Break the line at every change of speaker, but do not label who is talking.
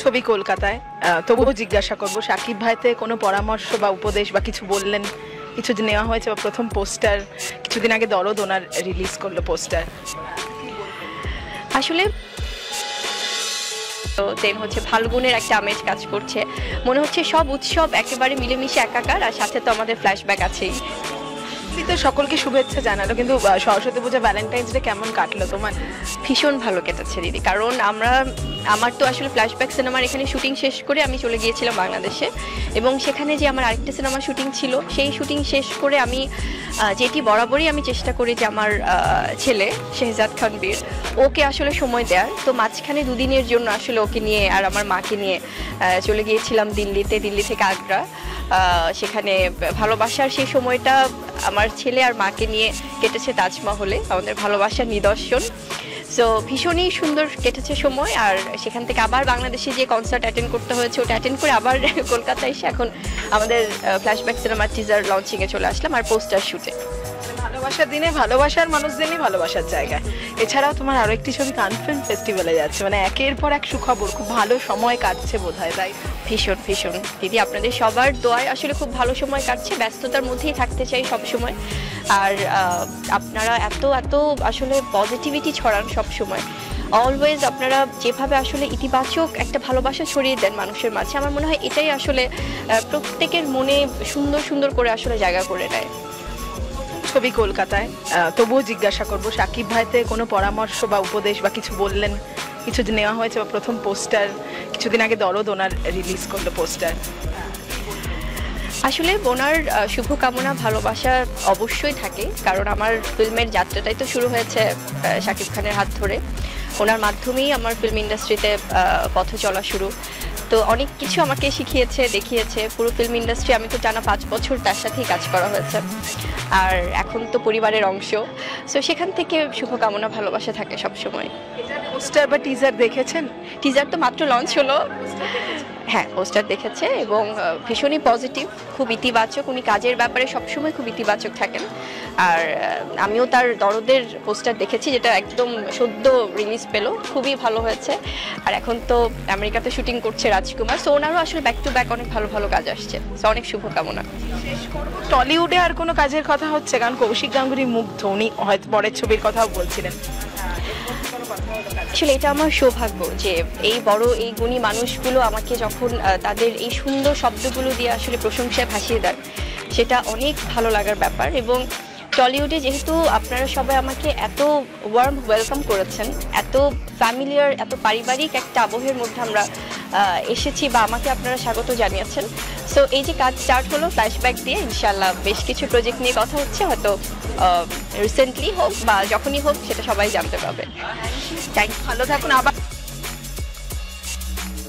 ছবি কলকাতায়। তবুও জিজ্ঞাসা করব, সাকিব ভাইতে কোনো পরামর্শ বা উপদেশ বা কিছু বললেন, কিছু যে নেওয়া হয়েছে, বা প্রথম পোস্টার কিছুদিন আগে দরদ ওনার রিলিজ করলো পোস্টার।
আসলে দেন হচ্ছে ফাল্গুনের একটা আমেজ কাজ করছে, মনে হচ্ছে সব উৎসব একেবারে মিলেমিশে একাকার, আর সাথে তো আমাদের ফ্ল্যাশব্যাক আছেই।
তো সকলকে শুভেচ্ছা জানালো, কিন্তু সরস্বতী পূজা ভ্যালেন্টাইন্স ডে কেমন কাটলো তোমার?
ভীষণ ভালো কেটেছে দিদি, কারণ আমার তো আসলে ফ্ল্যাশব্যাক সিনেমার এখানে শুটিং শেষ করে আমি চলে গিয়েছিলাম বাংলাদেশে, এবং সেখানে যে আমার আরেকটা সিনেমা শুটিং ছিল, সেই শুটিং শেষ করে আমি যেটি বরাবরই আমি চেষ্টা করি যে আমার ছেলে শেহজাদ খান বীর, ওকে আসলে সময় দেওয়ার, তো মাঝখানে দুদিনের জন্য আসলে ওকে নিয়ে আর আমার মাকে নিয়ে চলে গিয়েছিলাম দিল্লি থেকে আগ্রা। সেখানে ভালোবাসার সেই সময়টা আমার ছেলে আর মাকে নিয়ে কেটেছে তাজমহলে, আমাদের ভালোবাসার নিদর্শন। সো ভীষণই সুন্দর কেটেছে সময়, আর সেখান থেকে আবার বাংলাদেশে যে কনসার্ট অ্যাটেন্ড করতে হয়েছে, ওটা অ্যাটেন্ড করে আবার কলকাতায় এসে এখন আমাদের ফ্ল্যাশব্যাক সিনেমার টিজার লঞ্চিংয়ে চলে আসলাম, আর পোস্টার শুটে।
ভালোবাসার দিনে ভালোবাসার মানুষদেরই ভালোবাসার জায়গায়। এছাড়াও তোমার আরো একটি ছবি কান ফিল্ম ফেস্টিভ্যালে যাচ্ছে, মানে একের পর এক সুখবর, খুব ভালো সময় কাটছে বোধহয়, তাই?
ভীষণ দিদি, আপনাদের সবার দোয়ায় আসলে খুব ভালো সময় কাটছে, ব্যস্ততার মধ্যেই থাকতে চাই সব সময়। আর আপনারা এত আসলে পজিটিভিটি ছড়ান সব সময়, অলওয়েজ আপনারা যেভাবে আসলে ইতিবাচক একটা ভালোবাসা ছড়িয়ে দেন মানুষের মাঝে, আমার মনে হয় এটাই আসলে প্রত্যেকের মনে সুন্দর করে আসলে জায়গা করে নেয়।
ছবি কলকাতায়। তবুও জিজ্ঞাসা করব, সাকিব ভাইতে কোনো পরামর্শ বা উপদেশ বা কিছু বললেন, কিছু যে নেওয়া হয়েছে, বা প্রথম পোস্টার কিছুদিন আগে দরদ ওনার রিলিজ করলো পোস্টার।
আসলে ওনার শুভকামনা ভালোবাসা অবশ্যই থাকে, কারণ আমার ফিল্মের যাত্রাটাই তো শুরু হয়েছে শাকিব খানের হাত ধরে, ওনার মাধ্যমেই আমার ফিল্ম ইন্ডাস্ট্রিতে পথ চলা শুরু। তো অনেক কিছু আমাকে শিখিয়েছে, দেখিয়েছে, পুরো ফিল্ম ইন্ডাস্ট্রি আমি তো টানা 5 বছর তার সাথেই কাজ করা হয়েছে, আর এখন তো পরিবারের অংশ। সো সেখান থেকে শুভকামনা ভালোবাসা থাকে সবসময়।
পোস্টার বা টিজার দেখেছেন?
টিজার তো মাত্র লঞ্চ হলো। হ্যাঁ, পোস্টার দেখেছে, এবং ভীষণই পজিটিভ, খুব ইতিবাচক। উনি কাজের ব্যাপারে সবসময় খুব ইতিবাচক থাকেন, আর আমিও তার দরদের পোস্টার দেখেছি, যেটা একদম সদ্য রিলিজ পেলো, খুবই ভালো হয়েছে। আর এখন তো আমেরিকাতে শুটিং করছে রাজকুমার, সো ওনারও আসলে ব্যাক টু ব্যাক অনেক ভালো কাজ আসছে, সো অনেক শুভকামনা।
টলিউডে আর কোনো কাজের কথা হচ্ছে? কারণ কৌশিক গাঙ্গুলি মুগ্ধ, উনি হয়তো পরের ছবির কথাও বলছিলেন।
আসলে এটা আমার সৌভাগ্য যে এই গুণী মানুষগুলো আমাকে যখন তাদের এই সুন্দর শব্দগুলো দিয়ে আসলে প্রশংসায় ভাসিয়ে দেন, সেটা অনেক ভালো লাগার ব্যাপার। এবং টলিউডে যেহেতু আপনারা সবাই আমাকে এত ওয়ার্ম ওয়েলকাম করেছেন, এত ফ্যামিলিয়ার, এত পারিবারিক একটা আবহের মধ্যে আমরা এসেছি, বা আমাকে আপনারা স্বাগত জানিয়েছেন। সো এই যে কাজ স্টার্ট হলো ফ্ল্যাশব্যাক দিয়ে, ইনশাল্লাহ বেশ কিছু প্রজেক্ট নিয়ে কথা হচ্ছে, হয়তো রিসেন্টলি হোক বা যখনই হোক, সেটা সবাই জানতে পারবে।
ভালো থাকুন। আবার